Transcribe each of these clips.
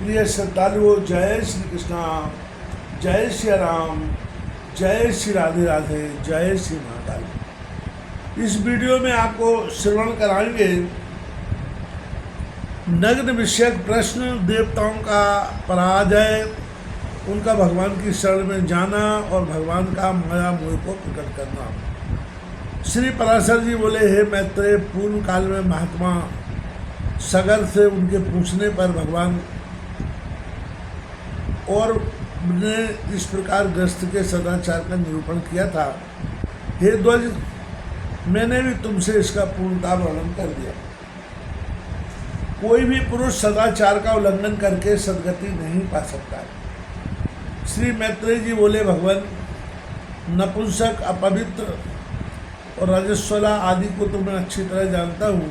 प्रिय श्रद्धालुओं, जय श्री कृष्णा, जय श्री राम, जय श्री राधे राधे, जय श्री महाकाल। इस वीडियो में आपको श्रवण कराएंगे नग्न विषयक प्रश्न, देवताओं का पराजय, उनका भगवान की शरण में जाना और भगवान का माया मोह को प्रकट करना। श्री पराशर जी बोले, हे मैत्रेय, पूर्व काल में महात्मा सगर से उनके पूछने पर भगवान और ने इस प्रकार ग्रस्त के सदाचार का निरूपण किया था। हे ध्वज, मैंने भी तुमसे इसका पूर्णता वर्णन कर दिया। कोई भी पुरुष सदाचार का उल्लंघन करके सदगति नहीं पा सकता। श्री मैत्रेय जी बोले, भगवान, नपुंसक, अपवित्र और रजस्वला आदि को तो मैं अच्छी तरह जानता हूँ,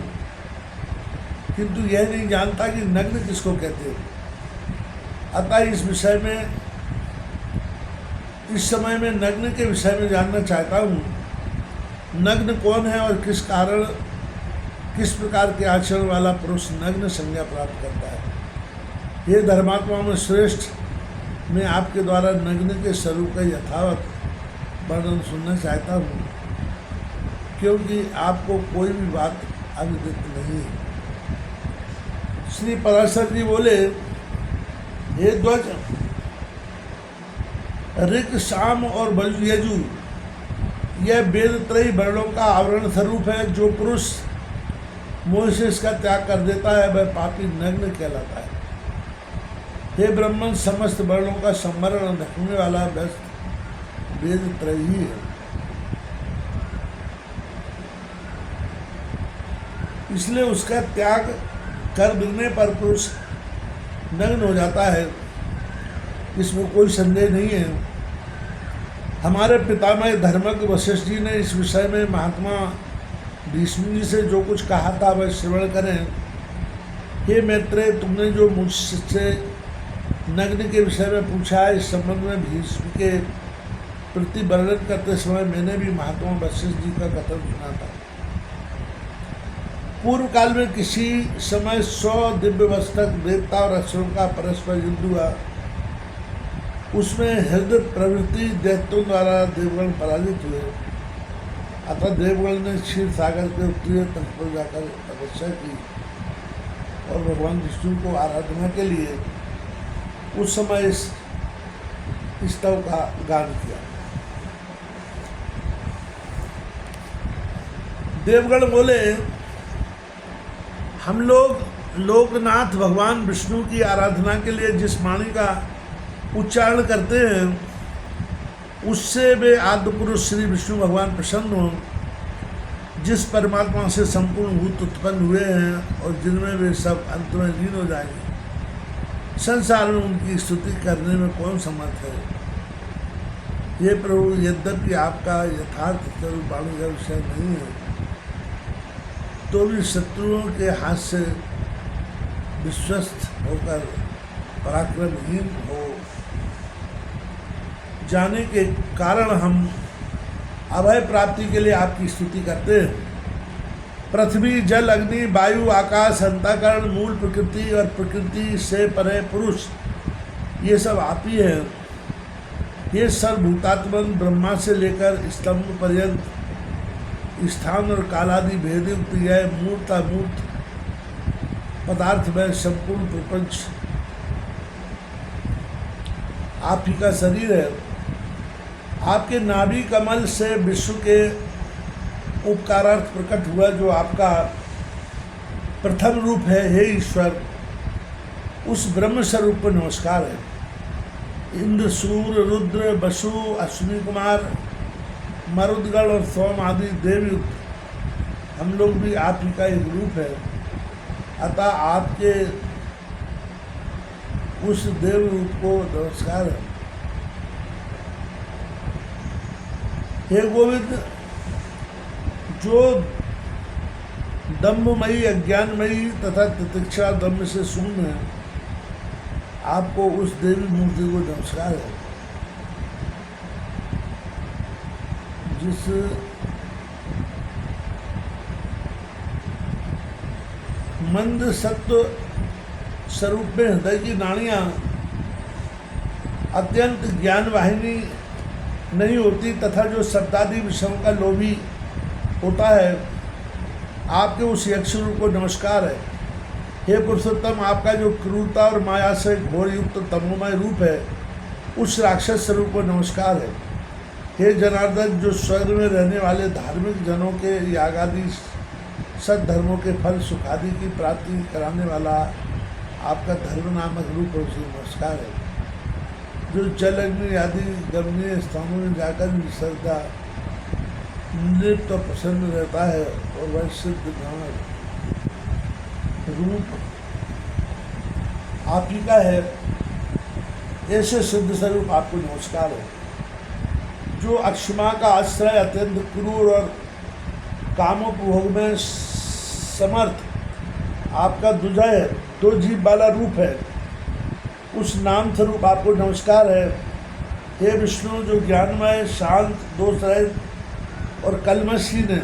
किंतु यह नहीं जानता कि नग्न किसको कहते हैं। अतः इस समय में नग्न के विषय में जानना चाहता हूँ। नग्न कौन है और किस कारण, किस प्रकार के आचरण वाला पुरुष नग्न संज्ञा प्राप्त करता है। ये धर्मात्मा में श्रेष्ठ, मैं आपके द्वारा नग्न के स्वरूप का यथावत वर्णन सुनना चाहता हूँ, क्योंकि आपको कोई भी बात अविदित नहीं है। श्री पराशर जी बोले, हे ध्वज, ऋक, साम और यजु यह वेद त्रयी वर्णों का आवरण स्वरूप है। जो पुरुष मोह से इसका त्याग कर देता है वह पापी नग्न कहलाता है। हे ब्राह्मण, समस्त वर्णों का संवरण रखने वाला व्यस्त वेद त्रयी ही है। इसलिए उसका त्याग कर देने पर पुरुष नग्न हो जाता है, इसमें कोई संदेह नहीं है। हमारे पितामह धर्मज्ञ वशिष्ठ जी ने इस विषय में महात्मा भीष्म जी से जो कुछ कहा था वह श्रवण करें। हे मैत्रेय, तुमने जो मुझसे नग्न के विषय में पूछा है, इस संबंध में भीष्म के प्रति वर्णन करते समय मैंने भी महात्मा वशिष्ठ जी का कथन सुना था। पूर्व काल में किसी समय 100 दिव्य मस्तक देवता और असुरों का परस्पर युद्ध हुआ। उसमें हृदय प्रवृत्ति दैत्यों द्वारा देवगण पराजित हुए। अतः देवगण ने क्षीर सागर के उत्तरीय तट पर जाकर तपस्या की और भगवान विष्णु को आराधना के लिए उस समय इस स्तव का गान किया। देवगण बोले, हम लोग लोकनाथ भगवान विष्णु की आराधना के लिए जिस वाणी का उच्चारण करते हैं, उससे वे आद्य पुरुष श्री विष्णु भगवान प्रसन्न हों, जिस परमात्मा से संपूर्ण भूत उत्पन्न हुए हैं और जिनमें वे सब अंत में लीन हो जाएंगे। संसार में उनकी स्तुति करने में कौन समर्थ है। ये प्रभु, यद्यपि आपका यथार्थ स्वरूप वाणी का विषय नहीं है, तो भी शत्रुओं के हाथ से विश्वस्त होकर पराक्रमहीन हो जाने के कारण हम अभय प्राप्ति के लिए आपकी स्तुति करते हैं। पृथ्वी, जल, अग्नि, वायु, आकाश, अंतःकरण, मूल प्रकृति और प्रकृति से परे पुरुष, ये सब आप ही हैं। ये सर्वभूतात्मन ब्रह्मा से लेकर स्तंभ पर्यंत स्थान और कालादि भेदयुक्त यह मूर्तामूर्त पदार्थ में संपूर्ण प्रपंच आप ही का शरीर है। आपके नाभि कमल से विश्व के उपकारार्थ प्रकट हुआ जो आपका प्रथम रूप है। हे ईश्वर, उस ब्रह्म स्वरूप पर नमस्कार है। इंद्र, सूर्य, रुद्र, वसु, अश्विनी कुमार, मरुदगण और सोम आदि देवयुक्त हम लोग भी आप ही का एक रूप है। अतः आपके उस देव रूप को नमस्कार है। हे गोविंद, जो दम्भमयी, अज्ञानमयी तथा तितिक्षा दम्भ से शून्य है, आपको उस देवी मूर्ति को नमस्कार है जिस मंद सत्व स्वरूप में हृदय की नाड़ियाँ अत्यंत ज्ञान वाहिनी नहीं होती तथा जो शब्दादि विषयों का लोभी होता है, आपके उस यक्ष रूप को नमस्कार है। हे पुरुषोत्तम, आपका जो क्रूरता और माया से घोर युक्त तमोमय रूप है, उस राक्षस स्वरूप को नमस्कार है। हे जनार्दन, जो स्वर्ग में रहने वाले धार्मिक जनों के यागादि सद्धर्मों के फल सुखादि की प्राप्ति कराने वाला आपका धर्म नामक रूप है, उसे नमस्कार है। जो जल अग्नि आदि गमनीय स्थानों में जाकर भी श्रद्धा नृत्य प्रसन्न रहता है और वह सिद्ध रूप आप ही का है, ऐसे सिद्ध स्वरूप आपको नमस्कार है। जो अक्षमा का आश्रय अत्यंत क्रूर और कामोपभोग में समर्थ आपका दुजय दो जीव वाला रूप है, उस नाम स्वरूप आपको नमस्कार है। हे विष्णु, जो ज्ञानमय शांत दोष रहित और कलमशहीन है,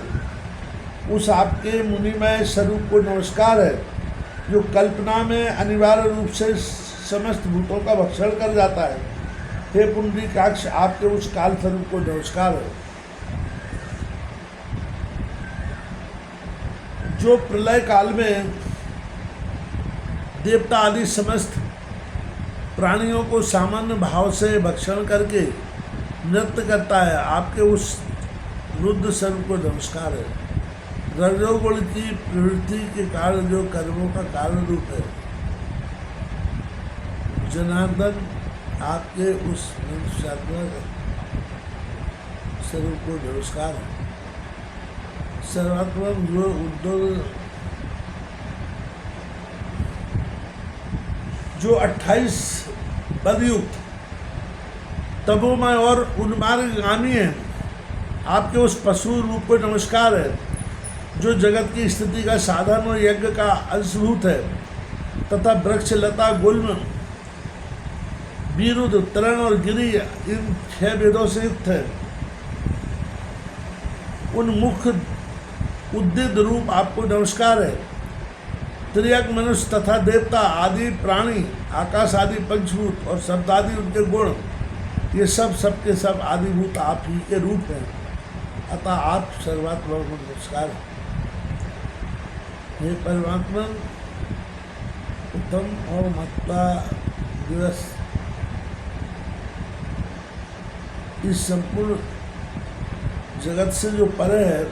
उस आपके मुनिमय स्वरूप को नमस्कार है। जो कल्पना में अनिवार्य रूप से समस्त भूतों का भक्षण कर जाता है, हे पुंडरीकाक्ष, आपके उस काल स्वरूप को नमस्कार है। जो प्रलय काल में देवता आदि समस्त प्राणियों को सामान्य भाव से भक्षण करके नृत्य करता है, आपके उस रुद्र स्वरूप को नमस्कार है। रजोगुण की प्रवृत्ति के कारण जो कर्मों का कारण रूप है, जनार्दन, आपके उस मनुष्यात्मक स्वरूप को नमस्कार है। सर्वात्मक जो उद्योग जो 28 पदयुक्त तपोमय और उन्मार्गगामी है, आपके उस पशु रूप को नमस्कार है। जो जगत की स्थिति का साधन और यज्ञ का अंशभूत है तथा वृक्ष लता गुल्म विरुद्ध तरण और गिरी इन 6 वेदों से युक्त है, उन मुख्य उद्दित रूप आपको नमस्कार है। त्रियक मनुष्य तथा देवता आदि प्राणी, आकाश आदि पंचभूत और शब्द आदि उनके गुण, ये सब सबके सब आदिभूत आप ही के रूप हैं, अतः आप सर्वात्मा को नमस्कार है। हे परमात्मा, उत्तम और महत्ता दिवस इस संपूर्ण जगत से जो परे है,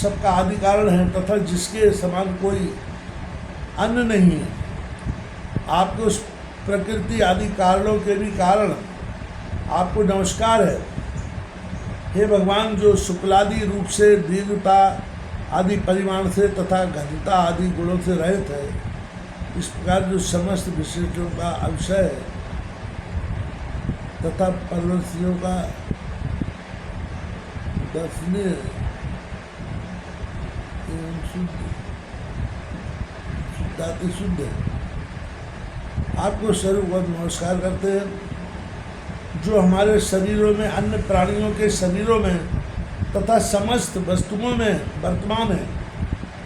सबका आदि कारण है तथा जिसके समान कोई अन्य नहीं है, आपके उस प्रकृति आदि कारणों के भी कारण आपको नमस्कार है। हे भगवान, जो शुक्लादि रूप से दीर्घता आदि परिमाण से तथा घनता आदि गुणों से रहित है, इस प्रकार जो समस्त विशेषों का अविषय है तथा परवंशियों का दर्शनीय एवं शुद्धाति शुद्ध है, आपको स्वरूप को नमस्कार करते हैं। जो हमारे शरीरों में, अन्य प्राणियों के शरीरों में तथा समस्त वस्तुओं में वर्तमान है,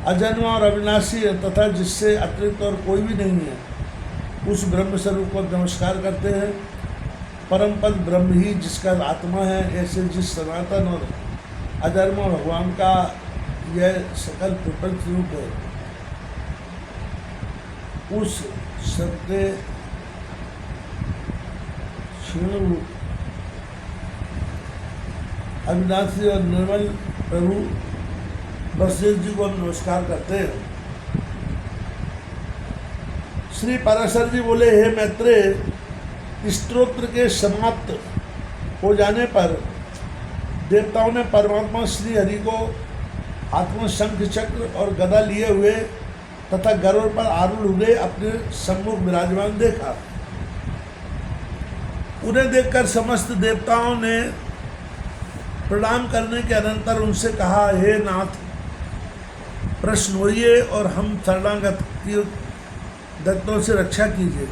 अजन्म और अविनाशी है तथा जिससे अतिरिक्त और कोई भी नहीं है, उस ब्रह्म स्वरूप को नमस्कार करते हैं। परम पद ब्रह्म ही जिसका आत्मा है, ऐसे जिस सनातन और अजन्म भगवान का यह सकल प्रपंच रूप है, उस सबके क्षीण अविनाशी और निर्मल प्रभु वशिष्ठ जी को हम नमस्कार करते हैं। श्री पराशर जी बोले, हे मैत्रेय, स्तोत्र के समाप्त हो जाने पर देवताओं ने परमात्मा श्री हरि को आत्मशंख चक्र और गदा लिए हुए तथा गरुड़ पर आरूढ़ हुए अपने सम्मुख विराजमान देखा। उन्हें देखकर समस्त देवताओं ने प्रणाम करने के अनंतर उनसे कहा, हे नाथ, प्रश्न होइए और हम शरणागत की दत्तों से रक्षा कीजिए।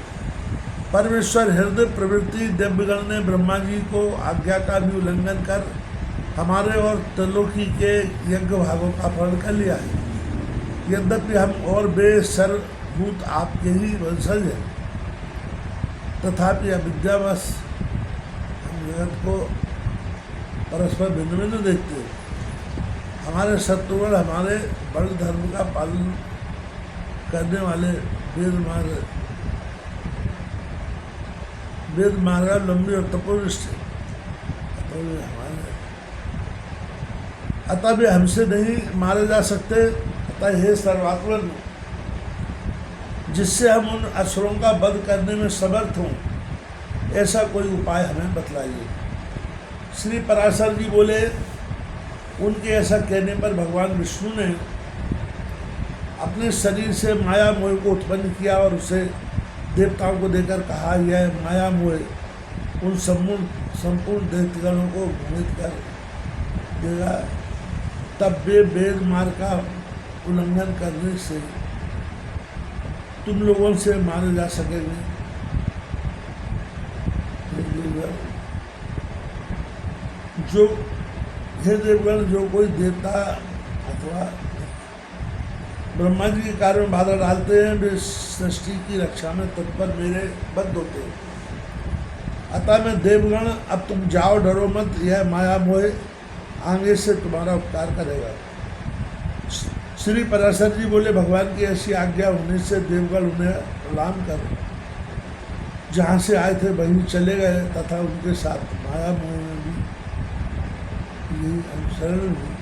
परमेश्वर हृदय प्रवृत्ति दिव्यगण ने ब्रह्मा जी को आज्ञा का भी उल्लंघन कर हमारे और त्रिलोकी के यज्ञ भागों का अपहरण कर लिया है। यद्यपि हम और बेसर भूत आपके ही वंशज हैं, तथापि अविद्यावश हम जगत को परस्पर भिन्न भिन्न देखते हैं। हमारे शत्रुगण हमारे वर्ण धर्म का पालन करने वाले वेद मार्गावलंबी और तपोनिष्ठ अतः वे हमसे नहीं मारे जा सकते। अतः हे सर्वात्मन, जिससे हम उन असुरों का वध करने में समर्थ हों, ऐसा कोई उपाय हमें बतलाइए। श्री पराशर जी बोले, उनके ऐसा कहने पर भगवान विष्णु ने अपने शरीर से माया मोह को उत्पन्न किया और उसे देवताओं को देकर कहा, यह माया मोह उन संपूर्ण दैत्यगणों को मोहित कर देगा। तब वे वेद मार्ग का उल्लंघन करने से तुम लोगों से मारे जा सकेंगे। जो हे देवगण, जो कोई देवता अथवा ब्रह्मा जी के कार्य में बाधा डालते हैं, वे सृष्टि की रक्षा में तत्पर मेरे बद्ध होते हैं। अतः मैं देवगण, अब तुम जाओ, डरो मत, यह माया मोह आगे से तुम्हारा उपकार करेगा। श्री पराशर जी बोले, भगवान की ऐसी आज्ञा होने से देवगण उन्हें प्रणाम कर जहाँ से आए थे वहीं चले गए तथा उनके साथ माया मोह में भी यही अनुसरण हुई।